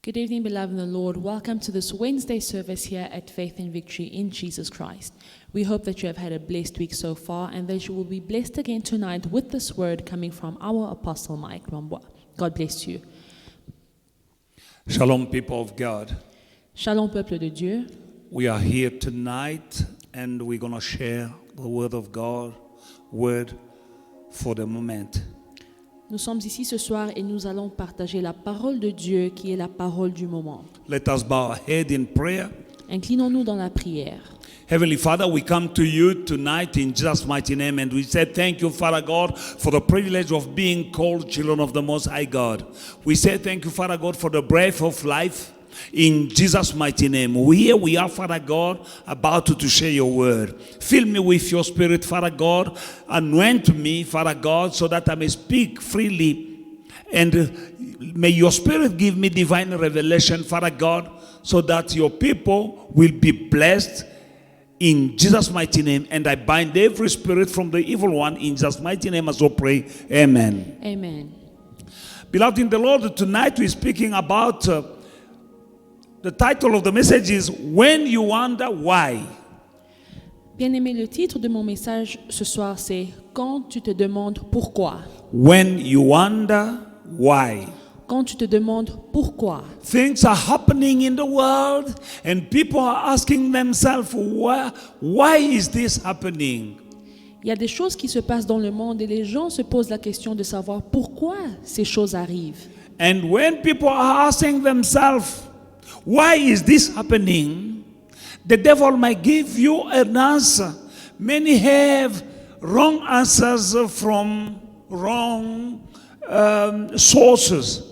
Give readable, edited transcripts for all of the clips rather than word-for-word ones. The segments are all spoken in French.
Good evening, beloved in the Lord. Welcome to this Wednesday service here at Faith and Victory in Jesus Christ. We hope that you have had a blessed week so far and that you will be blessed again tonight with this word coming from our Apostle Mike Rambois. God bless you. Shalom, people of God. Shalom, peuple de Dieu. We are here tonight and we're going to share the word of God, word for the moment. Nous sommes ici ce soir et nous allons partager la parole de Dieu qui est la parole du moment. Let us bow our head in prayer. Inclinons-nous dans la prière. Heavenly Father, we come to you tonight in Jesus' mighty name and we say thank you, Father God, for the privilege of being called children of the Most High God. We say thank you, Father God, for the breath of life in Jesus' mighty name. Here we are, Father God, about to share your word. Fill me with your spirit, Father God. Anoint me, Father God, so that I may speak freely. And may your spirit give me divine revelation, Father God, so that your people will be blessed in Jesus' mighty name. And I bind every spirit from the evil one in Jesus' mighty name as we pray. Amen. Amen. Beloved in the Lord, tonight we're speaking about the title of the message is When You Wonder Why. Bien-aimé, le titre de mon message ce soir, c'est Quand tu te demandes pourquoi. When you wonder why. Quand tu te demandes pourquoi. Things are happening in the world and people are asking themselves, why is this happening? Il y a des choses qui se passent dans le monde et les gens se posent la question de savoir pourquoi ces choses arrivent. And when people are asking themselves, why is this happening? The devil might give you an answer. Many have wrong answers from wrong sources.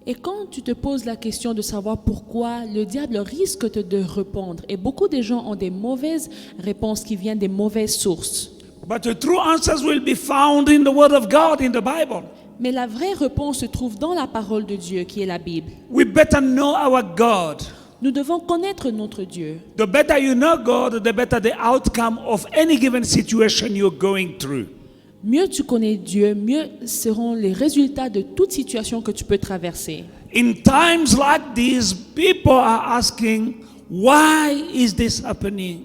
Et quand tu te poses la question de savoir pourquoi, le diable risque de répondre. Et beaucoup de gens ont des mauvaises réponses qui viennent des mauvaises sources. But the true answers will be found in the Word of God, in the Bible. Mais la vraie réponse se trouve dans la parole de Dieu, qui est la Bible. We better know our God. Nous devons connaître notre Dieu. The better you know God, the better the outcome of any given situation you're going through. Mieux tu connais Dieu, mieux seront les résultats de toute situation que tu peux traverser. In times like these, people are asking, why is this happening?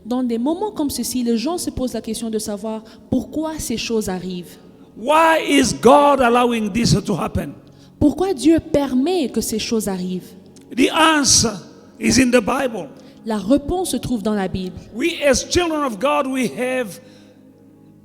Dans des moments comme ceci, les gens se posent la question de savoir pourquoi ces choses arrivent. Why is God allowing this to happen? Pourquoi Dieu permet que ces choses arrivent? The answer is in the Bible. La réponse se trouve dans la Bible. We as children of God, we have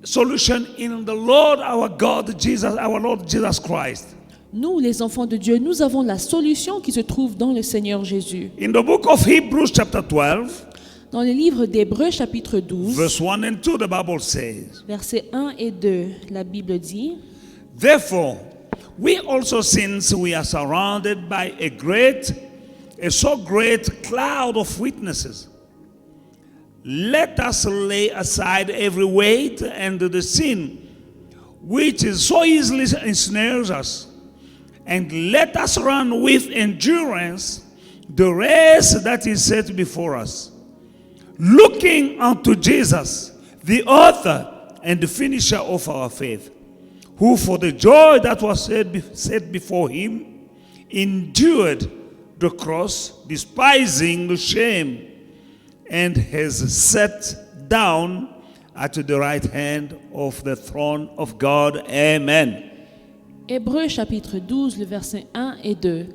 solution in the Lord our God, Jesus, our Lord Jesus Christ. Nous, les enfants de Dieu, nous avons la solution qui se trouve dans le Seigneur Jésus. In the book of Hebrews chapter 12, Dans le livre d'Hébreux chapitre 12, verse 1 and 2, the Bible says, versets 1 et 2, la Bible dit, therefore, we also, since we are surrounded by a so great cloud of witnesses, let us lay aside every weight and the sin which is so easily ensnares us, and let us run with endurance the race that is set before us, looking unto Jesus, the author and the finisher of our faith, who for the joy that was set before him endured the cross, despising the shame, and has sat down at the right hand of the throne of God. Amen. Hébreux chapitre 12, le verset 1 et 2.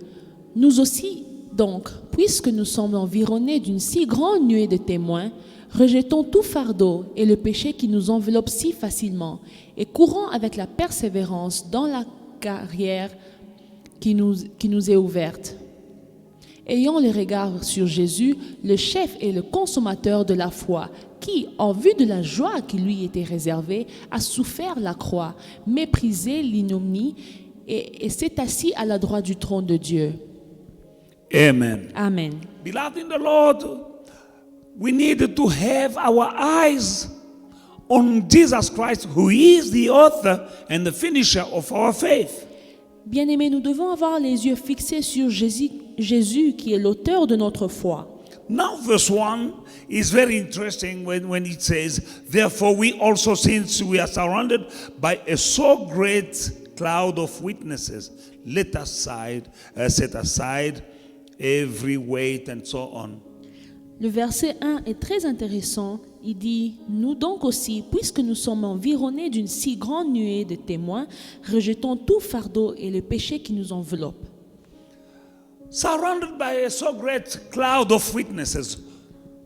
Nous aussi, donc, puisque nous sommes environnés d'une si grande nuée de témoins, rejetons tout fardeau et le péché qui nous enveloppe si facilement et courons avec la persévérance dans la carrière qui nous est ouverte. Ayons le regard sur Jésus, le chef et le consommateur de la foi, qui, en vue de la joie qui lui était réservée, a souffert la croix, méprisé l'ignominie et s'est assis à la droite du trône de Dieu. Amen. Amen. Beloved in the Lord, we need to have our eyes on Jesus Christ, who is the author and the finisher of our faith. Bien-aimés, nous devons avoir les yeux fixés sur Jésus qui est l'auteur de notre foi. Now verse 1 is very interesting when it says, therefore we also, since we are surrounded by a so great cloud of witnesses. Set aside every weight and so on. Le verset 1 est très intéressant. Il dit, nous donc aussi, puisque nous sommes environnés d'une si grande nuée de témoins, rejetons tout fardeau et le péché qui nous enveloppe. Surrounded by a so great cloud of witnesses.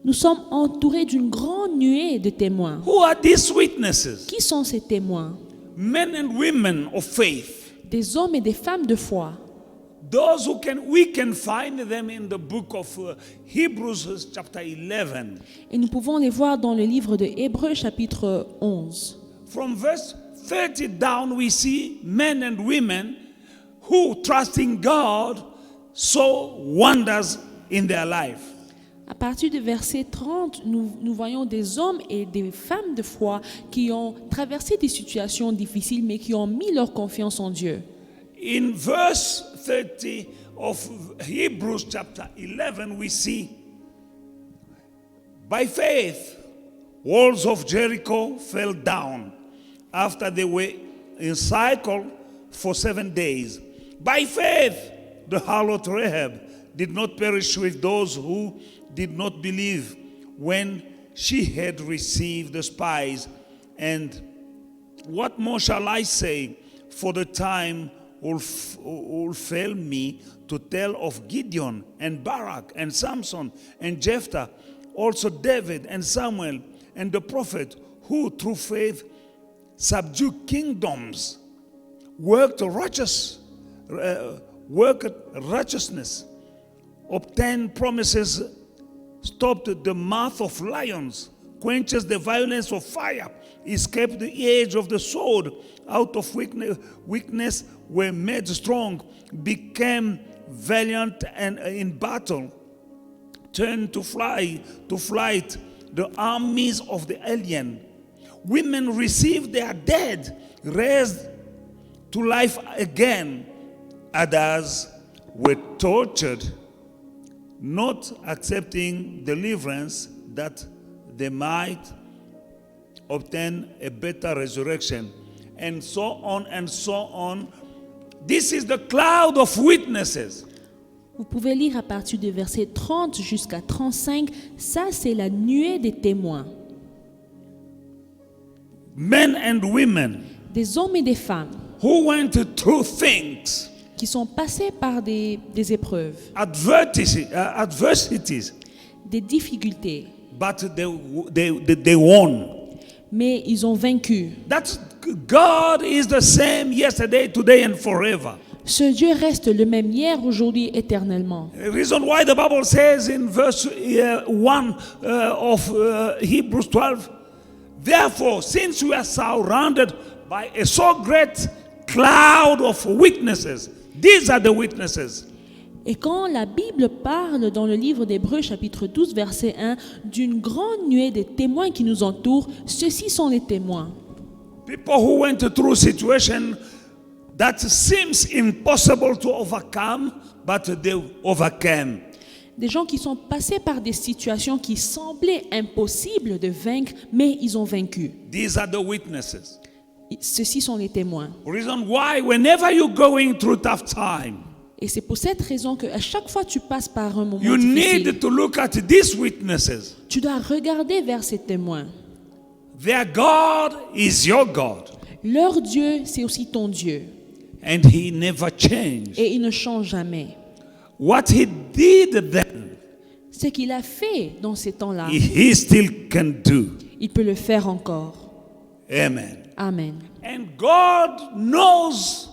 Nous sommes entourés d'une grande nuée de témoins. Who are these witnesses? Qui sont ces témoins? Men and women of faith. Des hommes et des femmes de foi. Those we can find them in the book of Hebrews chapter 11. Et nous pouvons les voir dans le livre de Hébreux chapitre 11. From verse 30 down we see men and women who trusting God saw wonders in their life. À partir du verset 30, nous voyons des hommes et des femmes de foi qui ont traversé des situations difficiles mais qui ont mis leur confiance en Dieu. In verse 30 of Hebrews chapter 11, we see, by faith, walls of Jericho fell down after they were encircled for 7 days. By faith, the harlot Rahab did not perish with those who did not believe when she had received the spies. And what more shall I say? For the time will fail me to tell of Gideon and Barak and Samson and Jephthah, also David and Samuel and the prophet who through faith subdued kingdoms, worked righteousness, obtained promises, stopped the mouth of lions, quenches the violence of fire, escaped the edge of the sword, out of weakness were made strong, became valiant and in battle, turned to flight the armies of the alien. Women received their dead, raised to life again. Others were tortured, not accepting deliverance that they might obtain a better resurrection, and so on and so on. This is the cloud of witnesses. Vous pouvez lire à partir du verset 30 jusqu'à 35. Ça, c'est la nuée des témoins. Men and women Des hommes et des femmes who went through things, qui sont passés par des épreuves, adversities, des difficultés, but they won. mais ils ont vaincu. That God is the same yesterday, today, and forever. Ce Dieu reste le même hier, aujourd'hui, éternellement. The reason why the Bible says in verse 1 of Hebrews 12, therefore, since we are surrounded by a so great cloud of witnesses, these are the witnesses. Et quand la Bible parle dans le livre d'Hébreux chapitre 12 verset 1 d'une grande nuée de témoins qui nous entourent, ceux-ci sont les témoins. People who went through a situation that seems impossible to overcome, but they overcame. Des gens qui sont passés par des situations qui semblaient impossibles de vaincre, mais ils ont vaincu. These are the witnesses. Ceux-ci sont les témoins. Reason why whenever you're going through tough time, Et c'est pour cette raison qu'à chaque fois que tu passes par un moment you difficile, need to look at these witnesses. tu dois regarder vers ces témoins. Their God is your God, Leur Dieu, c'est aussi ton Dieu. and He never changed. Et il ne change jamais. What He did then, Ce qu'il a fait dans ces temps-là, He still can do. il peut le faire encore. Amen. Amen. And God knows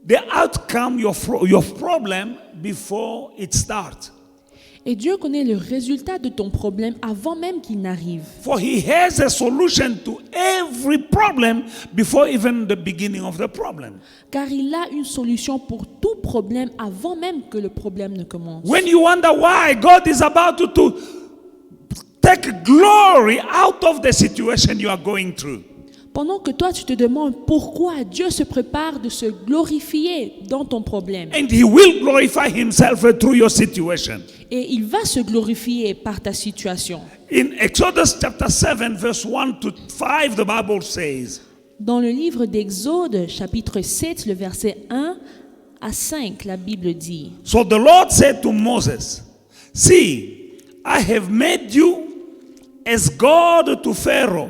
the outcome of your problem before it starts. Et Dieu connaît le résultat de ton problème avant même qu'il n'arrive. For He has a solution to every problem before even the beginning of the problem. Car il a une solution pour tout problème avant même que le problème ne commence. When you wonder why God is about to take glory out of the situation you are going through, Pendant que toi, tu te demandes pourquoi Dieu se prépare de se glorifier dans ton problème. and He will glorify Himself through your situation. Et il va se glorifier par ta situation. In Exodus chapter 7, verse 1 to 5, the Bible says, Dans le livre d'Exode, chapitre 7, le verset 1 à 5, la Bible dit, So the Lord said to Moses, See, I have made you as God to Pharaoh,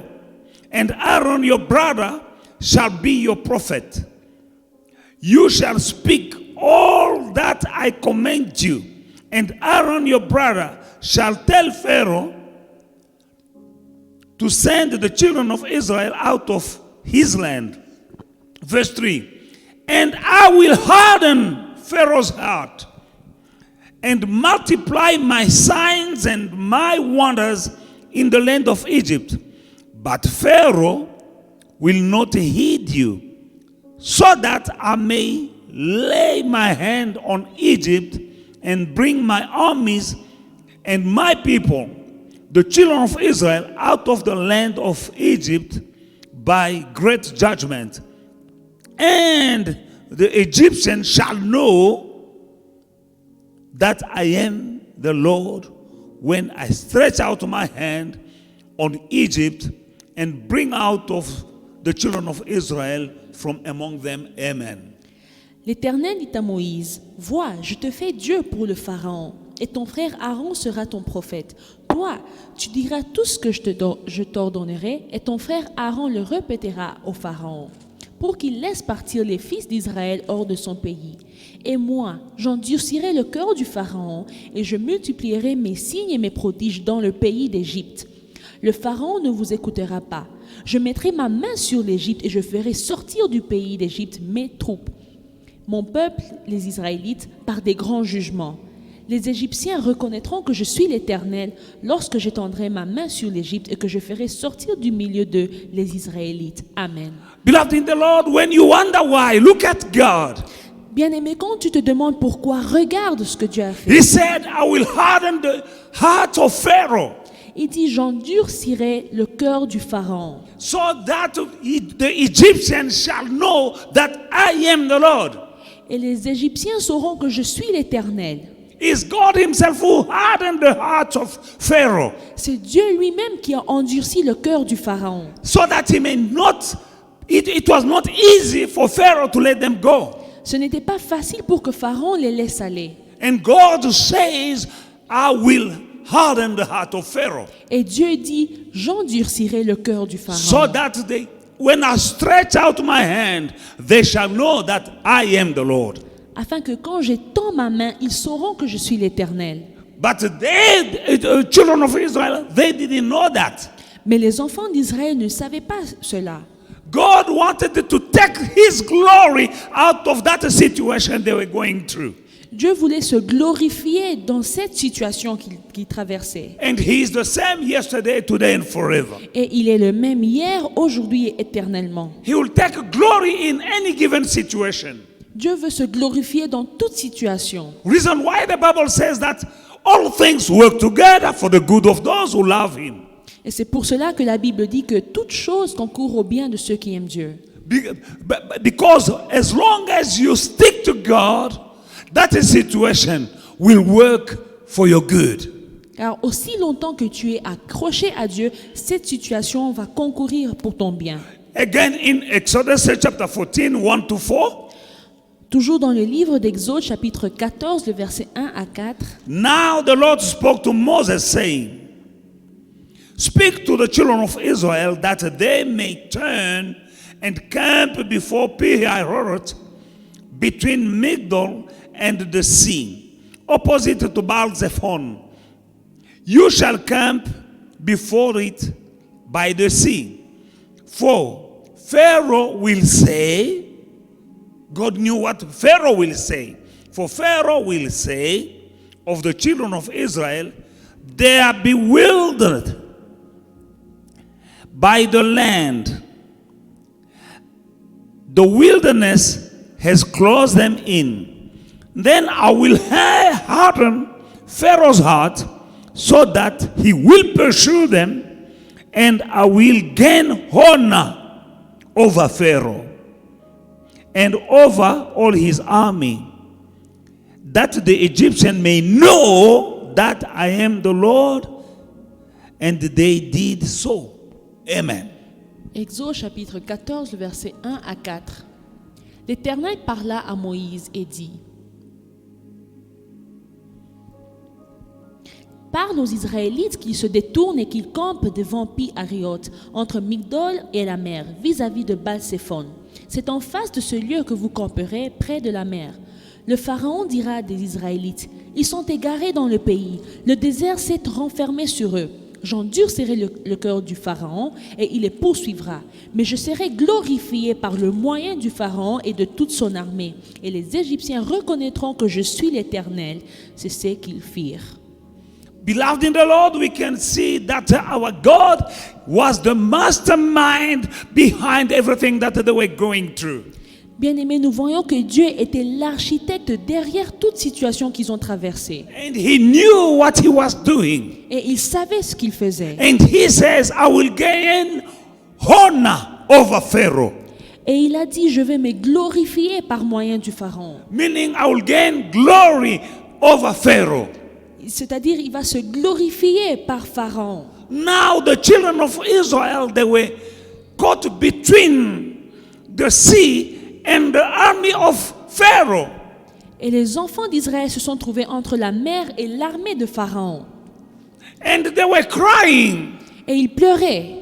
and Aaron your brother shall be your prophet. You shall speak all that I command you, and Aaron your brother shall tell Pharaoh to send the children of Israel out of his land. Verse 3, and I will harden Pharaoh's heart and multiply my signs and my wonders in the land of Egypt. But Pharaoh will not heed you, so that I may lay my hand on Egypt and bring my armies and my people, the children of Israel, out of the land of Egypt by great judgment. And the Egyptians shall know that I am the Lord when I stretch out my hand on Egypt and bring out of the children of Israel from among them. Amen. L'Éternel dit à Moïse, vois, je te fais Dieu pour le Pharaon, et ton frère Aaron sera ton prophète. Toi, tu diras tout ce que je t'ordonnerai, et ton frère Aaron le répétera au Pharaon, pour qu'il laisse partir les fils d'Israël hors de son pays. Et moi, j'endurcirai le cœur du Pharaon, et je multiplierai mes signes et mes prodiges dans le pays d'Égypte. Le Pharaon ne vous écoutera pas. Je mettrai ma main sur l'Égypte, et je ferai sortir du pays d'Égypte mes troupes, mon peuple, les Israélites, par des grands jugements. Les Égyptiens reconnaîtront que je suis l'Éternel lorsque j'étendrai ma main sur l'Égypte et que je ferai sortir du milieu d'eux les Israélites. Amen. Beloved in the Lord, when you wonder why, look at God. Bien-aimé, quand tu te demandes pourquoi, regarde ce que Dieu a fait. He said, I will harden the heart of Pharaoh, Il dit, j'endurcirai le cœur du Pharaon, so that the Egyptians shall know that I am the Lord. et les Égyptiens sauront que je suis l'Éternel. It's God himself who hardened the heart of Pharaoh, C'est Dieu lui-même qui a endurci le cœur du Pharaon, so that he may not, it was not easy for Pharaoh to let them go. Ce n'était pas facile pour que Pharaon les laisse aller. And God says, I will harden the heart of Pharaoh, Et Dieu dit, j'endurcirai le cœur du so Pharaon, that when I stretch out my hand, they shall know that I am the Lord. afin que quand j'étends ma main, ils sauront que je suis l'Éternel. But they, the children of Israel, they didn't know that. Mais les enfants d'Israël ne savaient pas cela. God wanted to take his glory out of that situation they were going through. Dieu voulait se glorifier dans cette situation qu'il traversait. And he is the same yesterday, today, and forever. Et il est le même hier, aujourd'hui et éternellement. He will take glory in any given situation. Dieu veut se glorifier dans toute situation. Reason why the Bible says that all things work together for the good of those who love him. Et c'est pour cela que la Bible dit que toute chose concourt au bien de ceux qui aiment Dieu. Because as long as you stick to God, that situation will work for your good. Car aussi longtemps que tu es accroché à Dieu, cette situation va concourir pour ton bien. Again in Exodus chapter 14, 1-4. Toujours dans le livre d'Exode, chapitre 14, le verset 1 à 4. Now the Lord spoke to Moses, saying, Speak to the children of Israel that they may turn and camp before Pi-hahiroth, between Migdol and the sea, opposite to Baal-zephon. You shall camp before it by the sea. For Pharaoh will say, God knew what Pharaoh will say. For Pharaoh will say of the children of Israel, they are bewildered by the land. The wilderness has closed them in. Then I will harden Pharaoh's heart so that he will pursue them, and I will gain honor over Pharaoh and over all his army, that the Egyptian may know that I am the Lord. And they did so. Amen. Exode chapitre 14, le verset 1 à 4. L'Éternel parla à Moïse et dit: Parle aux Israélites qu'ils se détournent et qu'ils campent devant Pi-Hahiroth, entre Migdol et la mer, vis-à-vis de Baal-Séphon. C'est en face de ce lieu que vous camperez, près de la mer. Le Pharaon dira des Israélites: Ils sont égarés dans le pays, le désert s'est renfermé sur eux. J'endurcirai le cœur du Pharaon et il les poursuivra. Mais je serai glorifié par le moyen du Pharaon et de toute son armée. Et les Égyptiens reconnaîtront que je suis l'Éternel. C'est ce qu'ils firent. Beloved in the Lord, we can see that our God was the mastermind behind everything that they were going through. Bien-aimés, nous voyons que Dieu était l'architecte derrière toute situation qu'ils ont traversée. And he knew what he was doing. Et il savait ce qu'il faisait. And he says, I will gain honor over Pharaoh. Et il a dit: je vais me glorifier par moyen du Pharaon. Meaning I will gain glory over Pharaoh. C'est-à-dire, il va se glorifier par Pharaon. Now the children of Israel, they were caught between the sea and the army of Pharaoh. Et les enfants d'Israël se sont trouvés entre la mer et l'armée de Pharaon. And they were crying. Et ils pleuraient.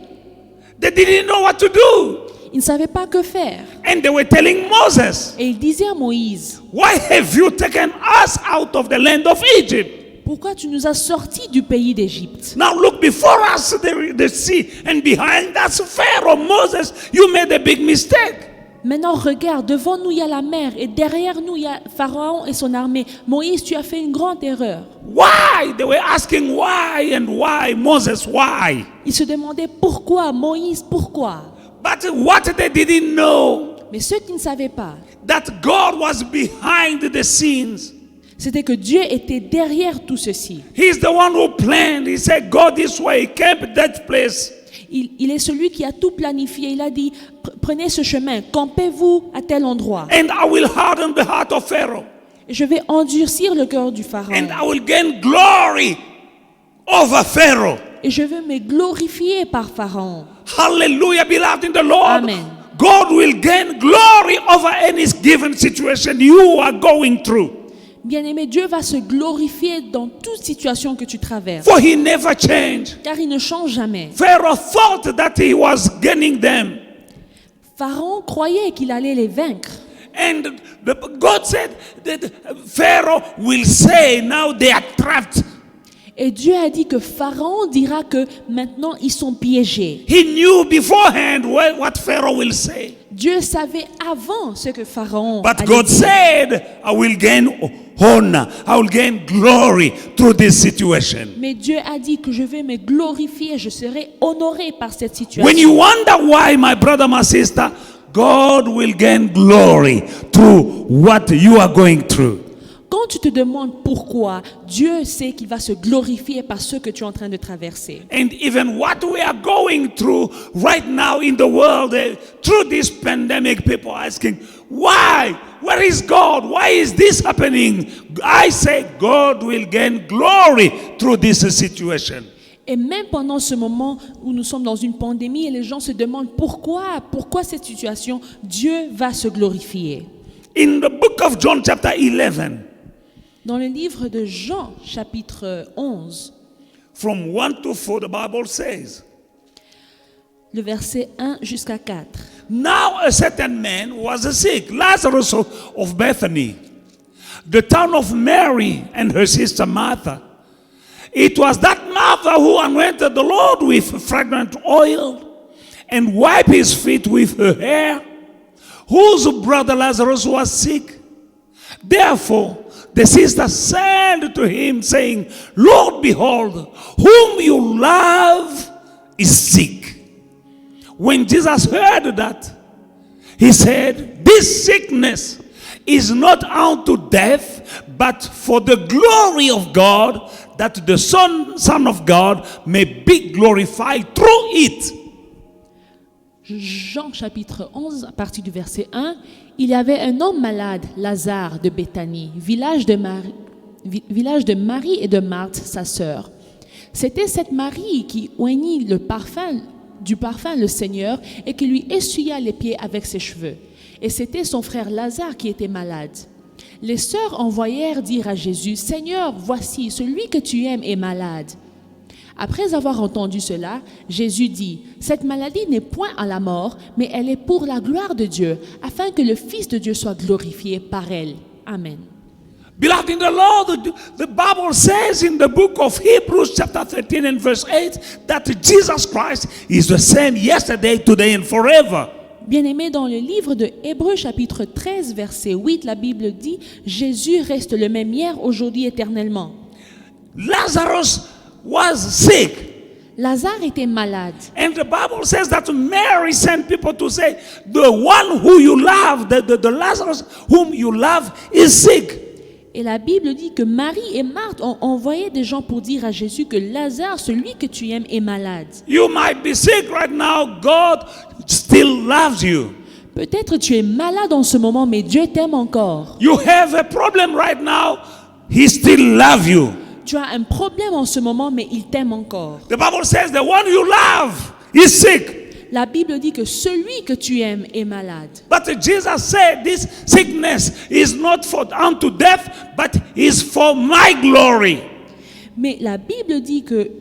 They didn't know what to do. Ils ne savaient pas que faire. And they were telling Moses, Et ils disaient à Moïse: why have you taken us out of the land of Egypt? pourquoi tu nous as sortis du pays d'Égypte? Now look, before us the sea, and behind us Pharaoh. Moses, you made a big mistake. Maintenant regarde, devant nous il y a la mer et derrière nous il y a Pharaon et son armée. Moïse, tu as fait une grande erreur. Why? They were asking why and why. Moses, why? Ils se demandaient pourquoi, Moïse, pourquoi? But what they didn't know, Mais ceux qui ne savaient pas, that God was behind the scenes. c'était que Dieu était derrière tout ceci. He's the one who planned. He said, go this way, camp that place. Il est celui qui a tout planifié. Il a dit: prenez ce chemin, campez-vous à tel endroit. And I will harden the heart of Pharaoh. Et je vais endurcir le cœur du Pharaon. And I will gain glory over Pharaoh. Et je vais me glorifier par Pharaon. Hallelujah, beloved in the Lord. Amen. God will gain glory over any given situation you are going through. Bien-aimé, Dieu va se glorifier dans toute situation que tu traverses. For he never changed. Car il ne change jamais. Pharaoh thought that he was gaining them. Pharaon croyait qu'il allait les vaincre. And God said that Pharaoh will say, now they are trapped. Et Dieu a dit que Pharaon dira que maintenant ils sont piégés. He knew beforehand what Pharaoh will say. Dieu savait avant ce que Pharaon But allait God dire. said, I will gain honor. I will gain glory through this situation. Mais Dieu a dit que je vais me glorifier, je serai honoré par cette situation. When you wonder why, my brother, my sister, God will gain glory through what you are going through. Quand tu te demandes pourquoi, Dieu sait qu'il va se glorifier par ce que tu es en train de traverser. And even what we are going through right now in the world, through this pandemic, people are asking, why? Where is God? Why is this happening? I say God will gain glory through this situation. Et même pendant ce moment où nous sommes dans une pandémie et les gens se demandent pourquoi cette situation, Dieu va se glorifier. In the book of John chapter 11, Dans le livre de Jean, chapitre 11, from 1 to 4, the Bible says, le verset 1 jusqu'à 4. now a certain man was sick, Lazarus of Bethany, the town of Mary and her sister Martha. It was that Martha who anointed the Lord with fragrant oil and wiped his feet with her hair, whose brother Lazarus was sick. Therefore, the sister said to him, saying, Lord, behold, whom you love is sick. When Jesus heard that, he said, this sickness is not unto death, but for the glory of God, that the Son of God may be glorified through it. Jean chapitre 11, à partir du verset 1, il y avait un homme malade, Lazare de Béthanie, village de Marie et de Marthe, sa sœur. C'était cette Marie qui oignit le parfum du parfum le Seigneur et qui lui essuya les pieds avec ses cheveux. Et c'était son frère Lazare qui était malade. Les sœurs envoyèrent dire à Jésus, « Seigneur, voici, celui que tu aimes est malade. » Après avoir entendu cela, Jésus dit, « Cette maladie n'est point à la mort, mais elle est pour la gloire de Dieu, afin que le Fils de Dieu soit glorifié par elle. » Amen. Beloved in the Lord, the Bible says in the book of Hebrews chapter 13 and verse 8 that Jesus Christ is the same yesterday, today and forever. Bien-aimé, dans le livre de Hébreux chapitre 13 verset 8, la Bible dit, « Jésus reste le même hier, aujourd'hui, éternellement. » Lazarus was sick. Lazare était malade. And the Bible says that Mary sent people to say, the one who you love, the Lazarus whom you love is sick. Et la Bible dit que Marie et Marthe ont envoyé des gens pour dire à Jésus que Lazare, celui que tu aimes, est malade. You might be sick right now. God still loves you. Peut-être tu es malade en ce moment, mais Dieu t'aime encore. You have a problem right now. He still loves you. Tu as un problème en ce moment, mais il t'aime encore. The Bible says the one you love is sick. La Bible dit que celui que tu aimes est malade. But Jesus said this sickness is not for unto death, but is for my glory. Mais la Bible dit que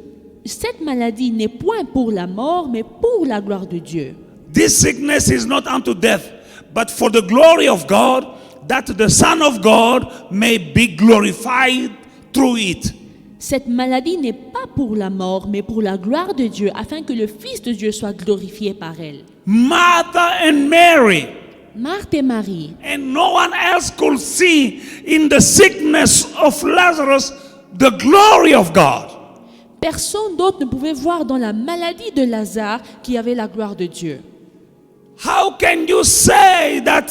cette maladie n'est point pour la mort, mais pour la gloire de Dieu. This sickness is not unto death, but for the glory of God, that the Son of God may be glorified through it. Cette maladie n'est pas pour la mort, mais pour la gloire de Dieu, afin que le Fils de Dieu soit glorifié par elle. Martha and Mary, Marthe et Marie, and no one else could see in the sickness of Lazarus the glory of God. personne d'autre ne pouvait voir dans la maladie de Lazare qu'il y avait la gloire de Dieu. How can you say that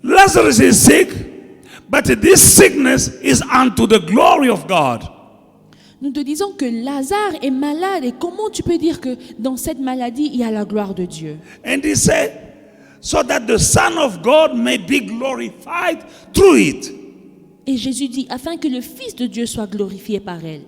Lazarus is sick, but this sickness is unto the glory of God? Nous te disons que Lazare est malade et comment tu peux dire que dans cette maladie, il y a la gloire de Dieu? And he said, so that the Son of God may be glorified through it. Et Jésus dit, afin que le Fils de Dieu soit glorifié par elle.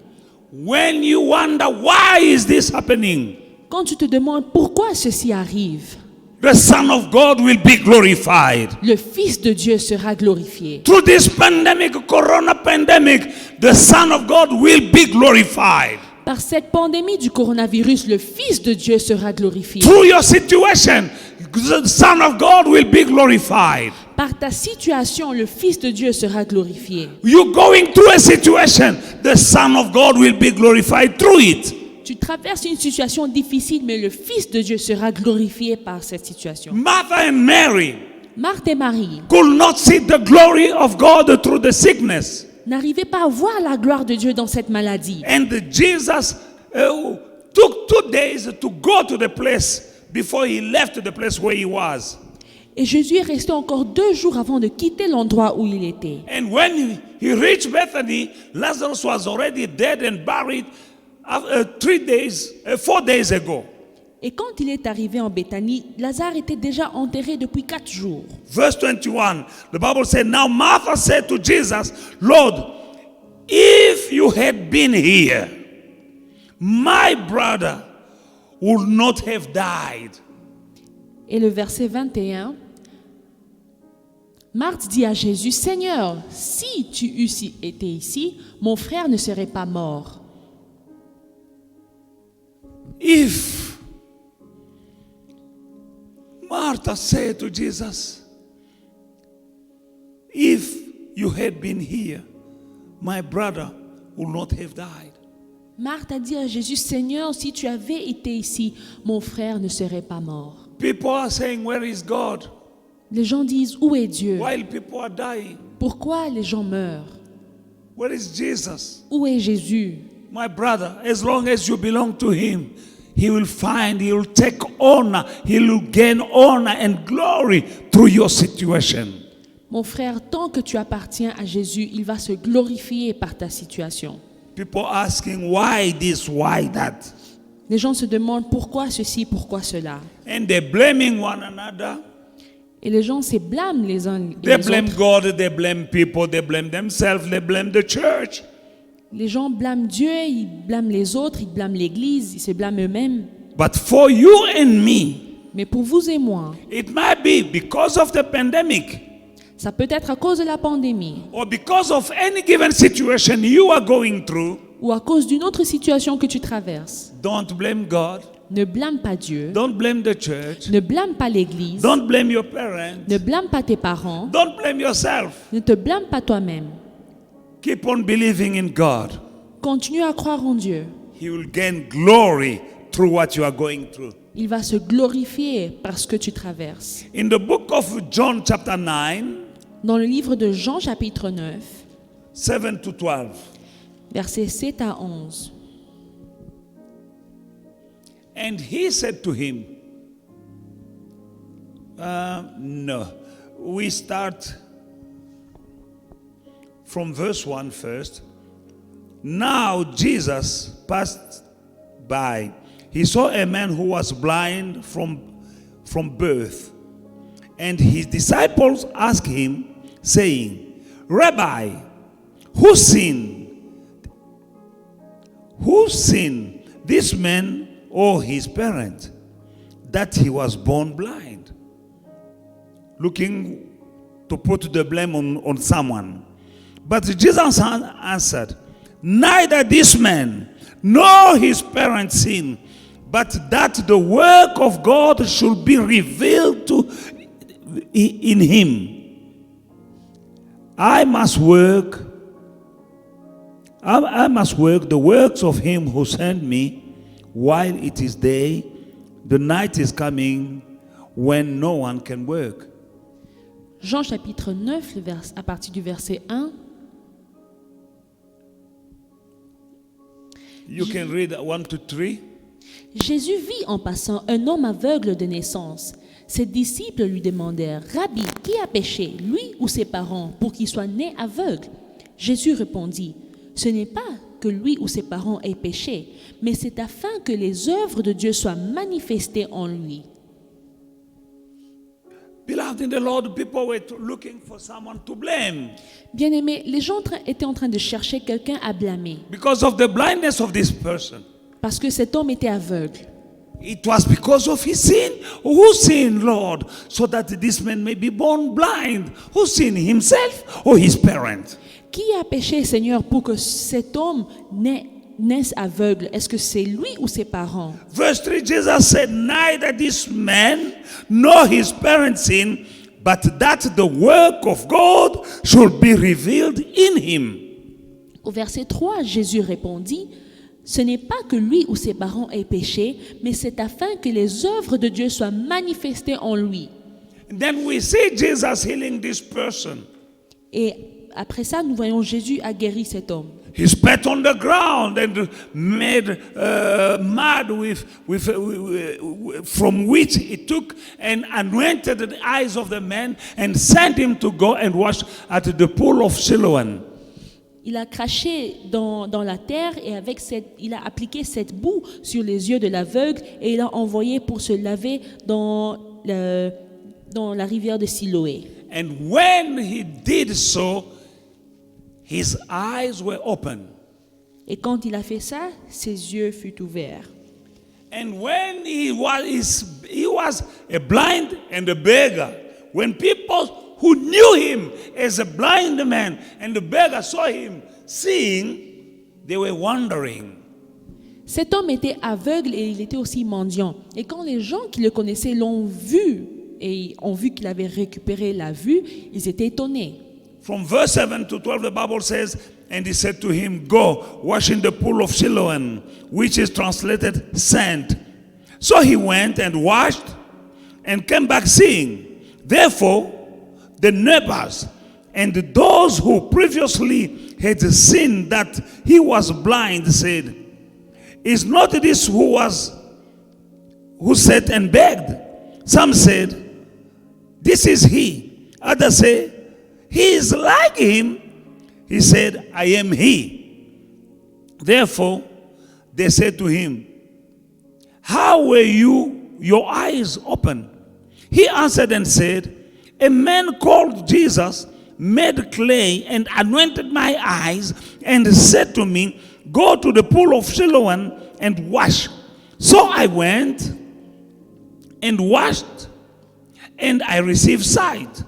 When you wonder why is this happening, Quand tu te demandes pourquoi ceci arrive, the Son of God will be glorified. le Fils de Dieu sera glorifié. Through this pandemic, corona pandemic, the Son of God will be glorified. Par cette pandémie du coronavirus, le Fils de Dieu sera glorifié. Through your situation, the Son of God will be glorified. Par ta situation, le Fils de Dieu sera glorifié. You're going through a situation, the Son of God will be glorified through it. Tu traverses une situation difficile, mais le Fils de Dieu sera glorifié par cette situation. Martha and Mary Marthe et Marie could not see the glory of God through the sickness. n'arrivaient pas à voir la gloire de Dieu dans cette maladie. And Jesus took 2 days to go to the place before he left the place where he was. Et Jésus est resté encore 2 jours avant de quitter l'endroit où il était. And when he reached Bethany, Lazarus was already dead and buried 4 days ago. Et quand il est arrivé en Béthanie, Lazare était déjà enterré depuis 4 jours. Verse 21, the Bible said, now Martha said to Jesus, Lord, if you had been here, my brother would not have died. Et le verset 21, Marthe dit à Jésus, Seigneur, si tu eusses été ici, mon frère ne serait pas mort. If Martha said to Jesus, if you had been here, my brother would not have died. Marthe a dit à Jésus, Seigneur, si tu avais été ici, mon frère ne serait pas mort. People are saying, where is God? Les gens disent, où est Dieu? While people are dying, Pourquoi les gens meurent? where is Jesus? Où est Jésus? My brother, as long as you belong to him, he will take honor, he will gain honor and glory through your situation. Mon frère, tant que tu appartiens à Jésus, il va se glorifier par ta situation. People asking why this, why that. Les gens se demandent pourquoi ceci, pourquoi cela. And they're blaming one another. Et les gens se blâment les uns They les blame autres. God, they blame people, they blame themselves, they blame the church. Les gens blâment Dieu, ils blâment les autres, ils blâment l'Église, ils se blâment eux-mêmes. But for you and me, Mais pour vous et moi, it might be because of the pandemic ça peut être à cause de la pandémie or because of any given situation you are going through. ou à cause d'une autre situation que tu traverses. Don't blame God. Ne blâme pas Dieu, Don't blame the church. ne blâme pas l'Église, Don't blame your parents. ne blâme pas tes parents, Don't blame yourself. ne te blâme pas toi-même. Keep on believing in God. Continue à croire en Dieu. He will gain glory through what you are going through. Il va se glorifier par ce que tu traverses. In the book of John chapter 9, Dans le livre de Jean chapitre 9, 7 to 12. versets 7 à 11. And he said to him, no, we start from verse 1 first. Now Jesus passed by. He saw a man who was blind from birth. And his disciples asked him, saying, Rabbi, who sinned? Who sinned, this man or his parent, that he was born blind? Looking to put the blame on someone. But Jesus answered, neither this man nor his parents sinned, but that the work of God should be revealed in him. I must work the works of him who sent me while it is day. The night is coming when no one can work. Jean chapitre 9, à partir du verset 1. You can read 1 to 3. Jésus vit en passant un homme aveugle de naissance. Ses disciples lui demandèrent, « Rabbi, qui a péché, lui ou ses parents, pour qu'il soit né aveugle ?» Jésus répondit, « Ce n'est pas que lui ou ses parents aient péché, mais c'est afin que les œuvres de Dieu soient manifestées en lui. » Beloved in the Lord, people were looking for someone to blame Bien-aimés, les gens étaient en train de chercher quelqu'un à blâmer, because of the blindness of this person. parce que cet homme était aveugle. It was because of his sin. Who sinned, Lord, so that this man may be born blind? Who sinned, himself or his parent? Qui a péché, Seigneur, pour que cet homme naisse aveugle? Est-ce que c'est lui ou ses parents? Verse 3, Jesus said, neither this man nor his parents sinned, but that the work of God should be revealed in him. Au verset 3, Jésus répondit, « Ce n'est pas que lui ou ses parents aient péché, mais c'est afin que les œuvres de Dieu soient manifestées en lui. » And then we see Jesus healing this person. Et après ça, nous voyons Jésus a guéri cet homme. He spat on the ground and made mud from which he took and anointed the eyes of the man and sent him to go and wash at the pool of Siloam. Il a craché dans la terre et il a appliqué cette boue sur les yeux de l'aveugle et il l'a envoyé pour se laver dans la rivière de Siloé. And when he did so, his eyes were open. Et quand il a fait ça, ses yeux furent ouverts. And when he was a blind and a beggar, when people who knew him as a blind man and the beggar saw him seeing, they were wondering. Cet homme était aveugle et il était aussi mendiant. Et quand les gens qui le connaissaient l'ont vu et ont vu qu'il avait récupéré la vue, ils étaient étonnés. From verse 7 to 12, the Bible says, and he said to him, go, wash in the pool of Siloam, which is translated sent. So he went and washed and came back seeing. Therefore, the neighbors and those who previously had seen that he was blind said, is not this who sat and begged? Some said, this is he. Others say, he is like him. He said, I am he. Therefore, they said to him, how were your eyes open? He answered and said, a man called Jesus made clay and anointed my eyes and said to me, go to the pool of Siloam and wash. So I went and washed, and I received sight.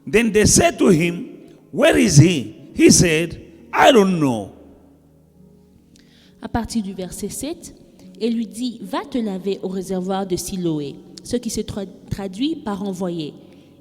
Then they said to him, where is he? He said, I don't know. À partir du verset 7, et lui dit, va te laver au réservoir de Siloé, ce qui se traduit par envoyer.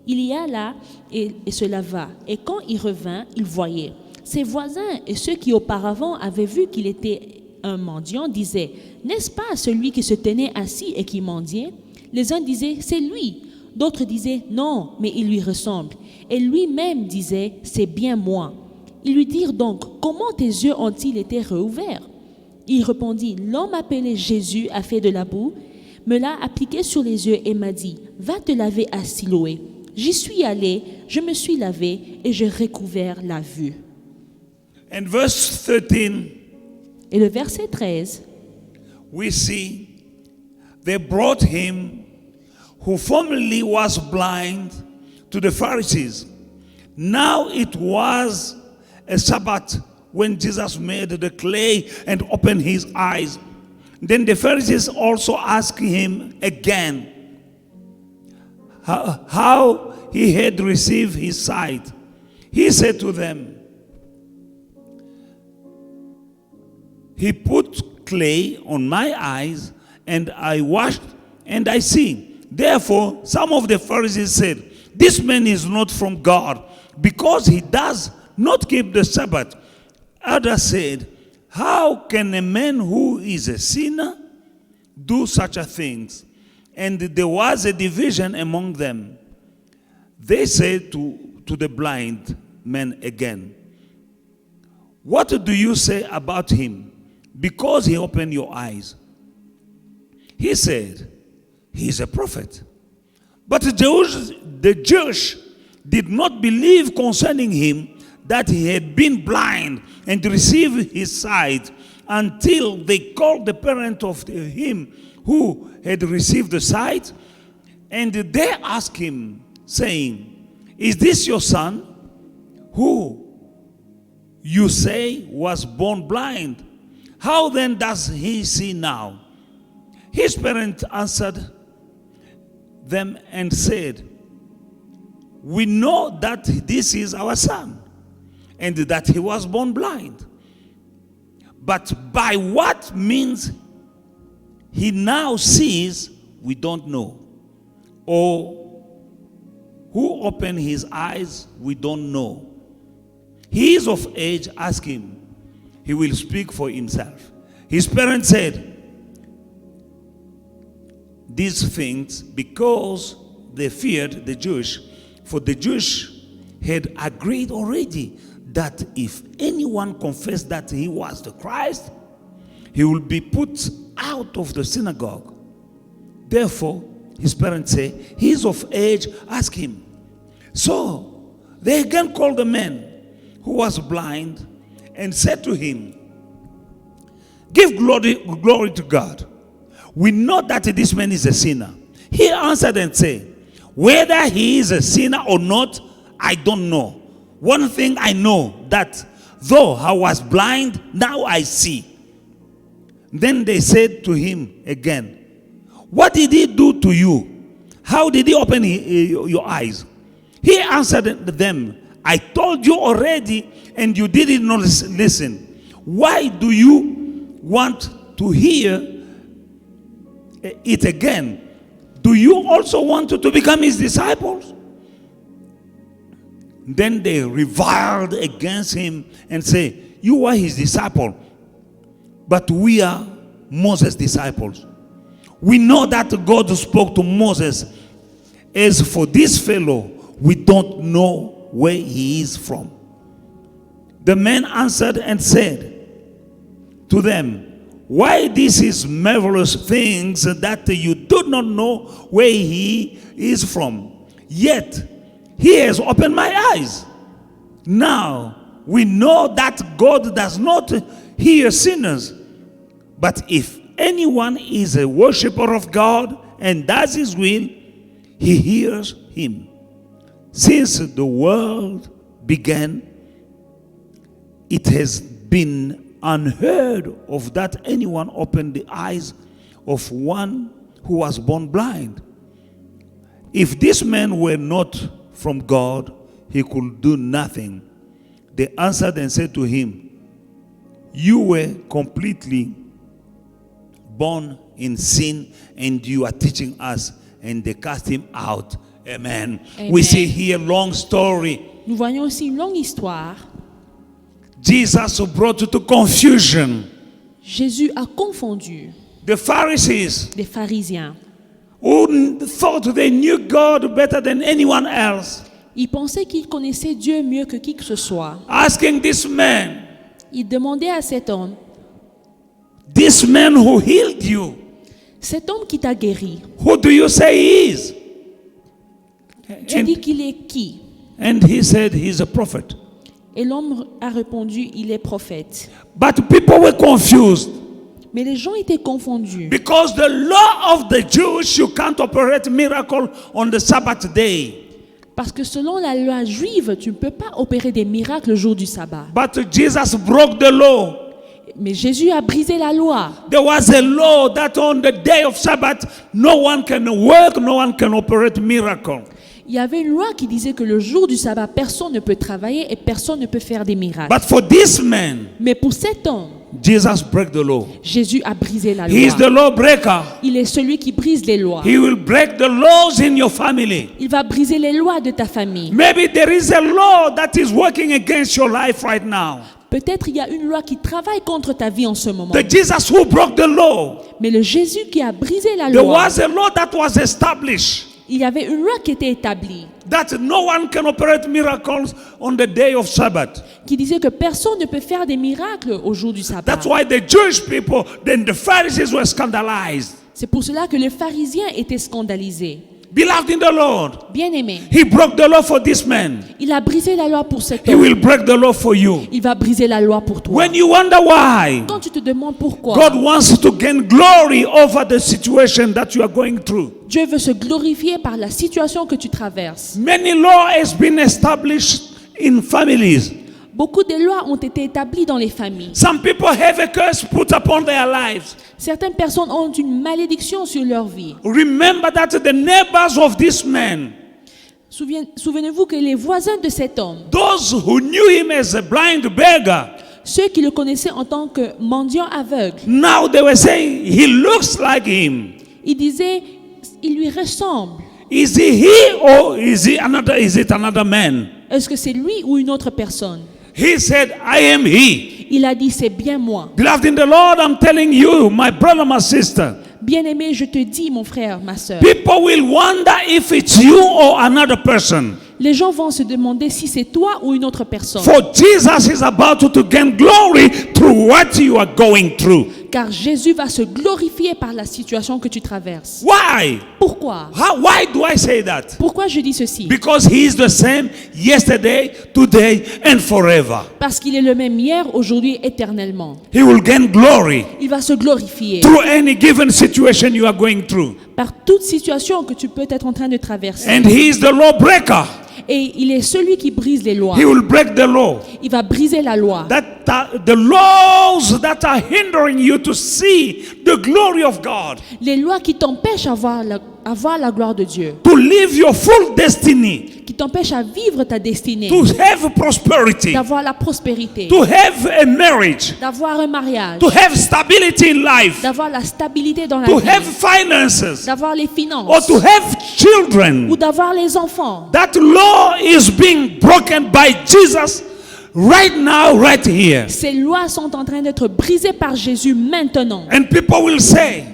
Il y a là et se lava, et quand il revint, il voyait. Ses voisins et ceux qui auparavant avaient vu qu'il était un mendiant disaient, n'est-ce pas celui qui se tenait assis et qui mendiait? Les uns disaient, c'est lui. D'autres disaient, non, mais il lui ressemble. Et lui-même disait, c'est bien moi. Ils lui dirent donc, comment tes yeux ont-ils été réouverts? Il répondit, l'homme appelé Jésus a fait de la boue, me l'a appliqué sur les yeux et m'a dit, va te laver à Siloé. J'y suis allé, je me suis lavé et j'ai recouvert la vue. And verse 13, Et le verset 13, we see they brought him who formerly was blind to the Pharisees. Now it was a Sabbath when Jesus made the clay and opened his eyes. Then the Pharisees also asked him again how he had received his sight. He said to them, he put clay on my eyes, and I washed, and I see. Therefore, some of the Pharisees said, this man is not from God, because he does not keep the Sabbath. Others said, how can a man who is a sinner do such a thing? And there was a division among them. They said to the blind man again, what do you say about him? Because he opened your eyes. He said, he is a prophet. But the Jews did not believe concerning him that he had been blind and received his sight until they called the parent of him who had received the sight. And they asked him, saying, is this your son who you say was born blind? How then does he see now? His parents answered them and said, we know that this is our son, and that he was born blind. But by what means he now sees, we don't know. Or who opened his eyes, we don't know. He is of age, ask him. He will speak for himself. His parents said these things because they feared the Jews, for the Jews had agreed already that if anyone confessed that he was the Christ, he will be put out of the synagogue. Therefore, his parents say, he is of age, ask him. So they again called the man who was blind and said to him, give glory to God. We know that this man is a sinner. He answered and said, whether he is a sinner or not, I don't know. One thing I know, that though I was blind, now I see. Then they said to him again, what did he do to you? How did he open your eyes? He answered them, I told you already, and you did not listen. Why do you want to hear it again? Do you also want to become his disciples? Then they reviled against him and say, you are his disciple, but we are Moses' disciples. We know that God spoke to Moses. As for this fellow, we don't know where he is from. The man answered and said to them, why this is marvelous things that you do not know where he is from. Yet he has opened my eyes. Now we know that God does not hear sinners. But if anyone is a worshiper of God and does his will, he hears him. Since the world began, it has been unheard of that anyone opened the eyes of one who was born blind. If this man were not from God, he could do nothing. They answered and said to him, you were completely born in sin, and you are teaching us. And they cast him out. Amen. Amen. We see here long story. Nous voyons aussi une longue histoire. Jesus brought to confusion Jésus a confondu the Pharisees, les pharisiens. who thought they knew God better than anyone else, Ils pensaient qu'ils connaissaient Dieu mieux que qui que ce soit. asking this man, Ils demandaient à cet homme, this man who healed you, cet homme qui t'a guéri, who do you say he is? tu dis qu'il est qui? And he said he's a prophet. Et l'homme a répondu, il est prophète. But people were confused Mais les gens étaient confondus. because the law of the Jews, you can't operate miracle on the Sabbath day. Parce que selon la loi juive, tu ne peux pas opérer des miracles le jour du sabbat. But Jesus broke the law. Mais Jésus a brisé la loi. There was a law that on the day of Sabbath, no one can work, no one can operate miracle. Il y avait une loi qui disait que le jour du sabbat, personne ne peut travailler et personne ne peut faire des miracles. But for this man, Mais pour cet homme, Jesus broke the law. Jésus a brisé la He is the loi. lawbreaker. Il est celui qui brise les lois. He will break the laws in your family. Il va briser les lois de ta famille. Maybe there is a law that is working against your life right now. Peut-être il y a une loi qui travaille contre ta vie en ce moment. The Jesus who broke the law. Mais le Jésus qui a brisé la There loi, was a law that was established il y avait une loi qui était établie, that no one can operate miracles on the day of Sabbath. qui disait que personne ne peut faire des miracles au jour du sabbat. That's why the Jewish people, then the Pharisees were scandalized. C'est pour cela que les pharisiens étaient scandalisés. Beloved in the Lord, Bien-aimé, he broke the law for this man. il a brisé la loi pour cet He homme. will break the law for you. Il va briser la loi pour toi. When you wonder why, Quand tu te demandes pourquoi, God wants to gain glory over the situation that you are going through. Dieu veut se glorifier par la situation que tu traverses. Many law has been established in families. Beaucoup de lois ont été établies dans les familles. Some people have a curse put upon their lives. Certaines personnes ont une malédiction sur leur vie. Remember that the neighbors of this man, Souvenez-vous que les voisins de cet homme, those who knew him as a blind beggar, ceux qui le connaissaient en tant que mendiant aveugle, now they were saying, he looks like him. ils disaient, il lui ressemble. Is he or is it another man? Est-ce que c'est lui ou une autre personne? He said, I am he. Il a dit, c'est bien moi. Beloved in the Lord, I'm telling you, my brother, my sister, Bien-aimé, je te dis, mon frère, ma sœur, people will wonder if it's you or another person. les gens vont se demander si c'est toi ou une autre personne. For Jesus is about to gain glory through what you are going through. Car Jésus va se glorifier par la situation que tu traverses. Why? Pourquoi? Why do I say that? Pourquoi je dis ceci? Because he is the same yesterday, today, and forever. Parce qu'il est le même hier, aujourd'hui, éternellement. He will gain glory Il va se glorifier through any given situation you are going through. par toute situation que tu peux être en train de traverser. And he is the lawbreaker. Et il est celui qui brise les lois. He will break the law. Il va briser la loi. The laws that are hindering you to see the glory of God, Les lois qui t'empêchent à voir la gloire de Dieu. to live your full destiny, Qui t'empêchent à vivre ta destinée. to have prosperity, D'avoir la prospérité. to have a marriage, D'avoir un mariage. to have stability in life, D'avoir la stabilité dans la to vie. have finances, D'avoir les or finances. to have children. Ou d'avoir les enfants. That law is being broken by Jesus right now, right here. Ces lois sont en train d'être brisées par Jésus maintenant. And people will say,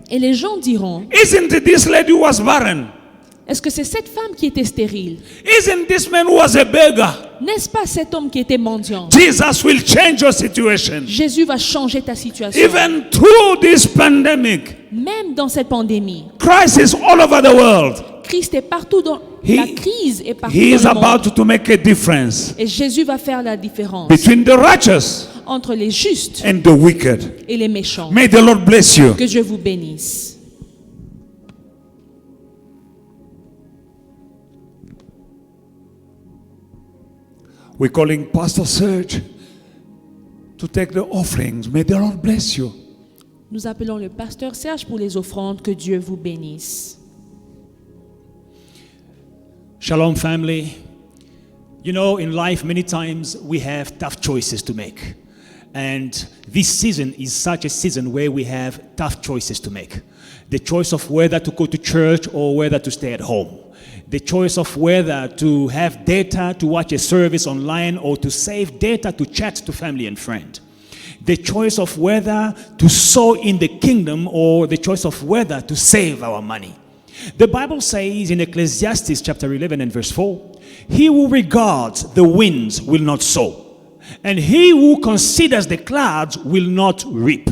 Et les gens diront, isn't this lady who was barren? est-ce que c'est cette femme qui était stérile? Isn't this man who was a beggar? N'est-ce pas cet homme qui était mendiant? Jesus will change your situation. Jésus va changer ta situation. Even through this pandemic, Même dans cette pandémie, crisis all over the world, Christ est partout dans la crise est partout he is dans le monde. about to make a difference Et Jésus va faire la différence between the righteous entre les justes and the wicked. et les méchants. May the Lord bless you. Que Dieu vous bénisse. We're calling Pastor Serge to take the offerings. May the Lord bless you. Nous appelons le pasteur Serge pour les offrandes. Que Dieu vous bénisse. Shalom, family. You know, in life, many times we have tough choices to make. And this season is such a season where we have tough choices to make. The choice of whether to go to church or whether to stay at home. The choice of whether to have data to watch a service online or to save data to chat to family and friend. The choice of whether to sow in the kingdom or the choice of whether to save our money. The Bible says in Ecclesiastes chapter 11 and verse 4, he who regards the winds will not sow, and he who considers the clouds will not reap.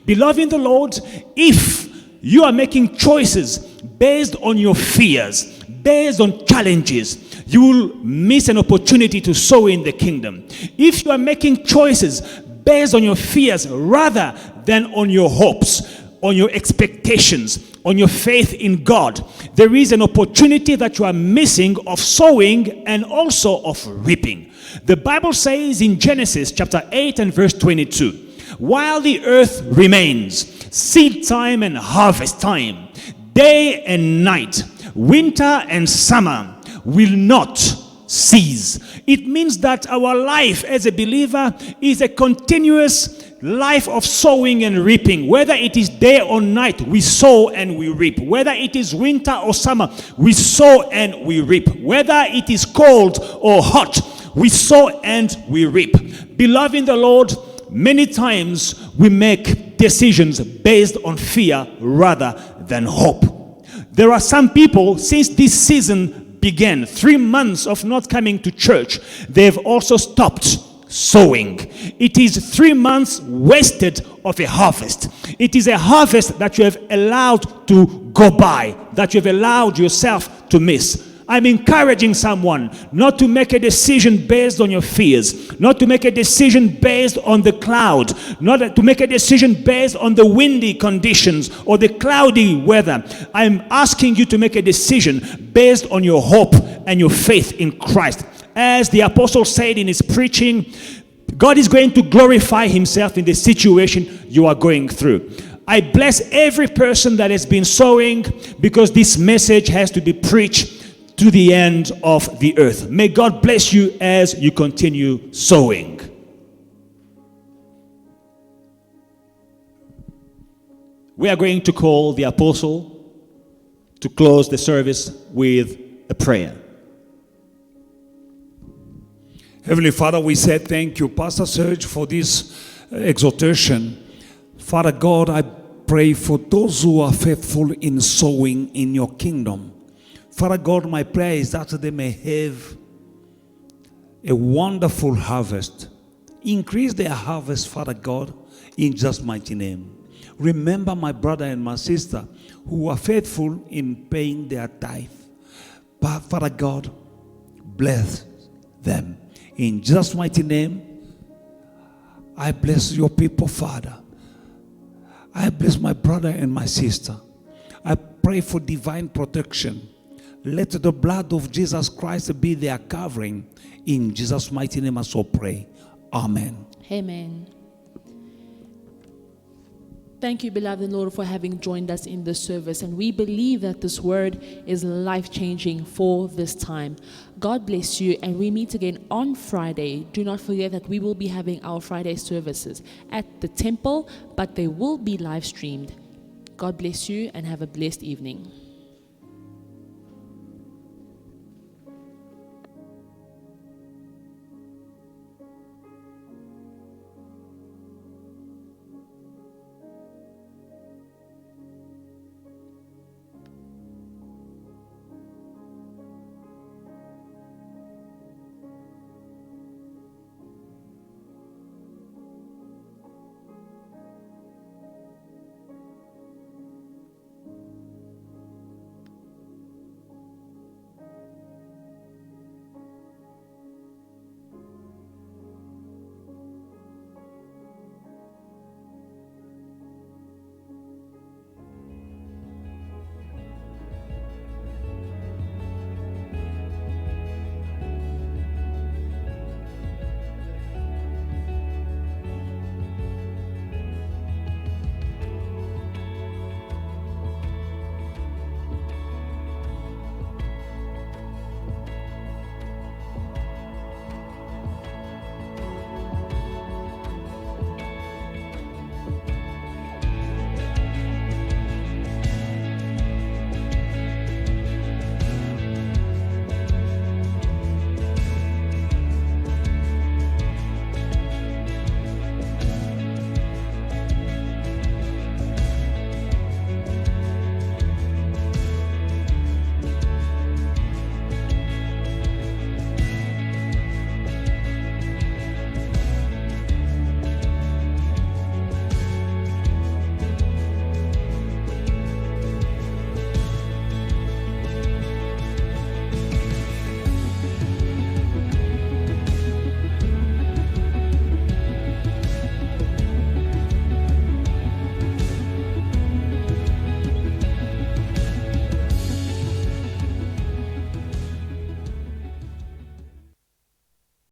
Beloved in the Lord, if you are making choices based on your fears, based on challenges, you will miss an opportunity to sow in the kingdom. If you are making choices based on your fears rather than on your hopes, on your expectations, on your faith in God, there is an opportunity that you are missing of sowing and also of reaping. The Bible says in Genesis chapter 8 and verse 22, while the earth remains, seed time and harvest time, day and night, winter and summer will not cease. It means that our life as a believer is a continuous life of sowing and reaping. Whether it is day or night, we sow and we reap. Whether it is winter or summer, we sow and we reap. Whether it is cold or hot, we sow and we reap. Beloved in the Lord, many times we make decisions based on fear rather than hope. There are some people, since this season began, 3 months of not coming to church, they've also stopped sowing. It is 3 months wasted of a harvest. It is a harvest that you have allowed to go by, that you have allowed yourself to miss. I'm encouraging someone not to make a decision based on your fears, not to make a decision based on the cloud, not to make a decision based on the windy conditions or the cloudy weather. I'm asking you to make a decision based on your hope and your faith in Christ. As the apostle said in his preaching, God is going to glorify himself in the situation you are going through. I bless every person that has been sowing, because this message has to be preached to the end of the earth. May God bless you as you continue sowing. We are going to call the apostle to close the service with a prayer. Heavenly Father, we say thank you, Pastor Serge, for this exhortation. Father God, I pray for those who are faithful in sowing in your kingdom. Father God, my prayer is that they may have a wonderful harvest. Increase their harvest, Father God, in Jesus' mighty name. Remember my brother and my sister who are faithful in paying their tithe. But Father God, bless them. In Jesus' mighty name, I bless your people, Father. I bless my brother and my sister. I pray for divine protection. Let the blood of Jesus Christ be their covering. In Jesus' mighty name I so pray. Amen. Amen. Thank you, beloved Lord, for having joined us in this service. And we believe that this word is life-changing for this time. God bless you, and we meet again on Friday. Do not forget that we will be having our Friday services at the temple, but they will be live streamed. God bless you and have a blessed evening.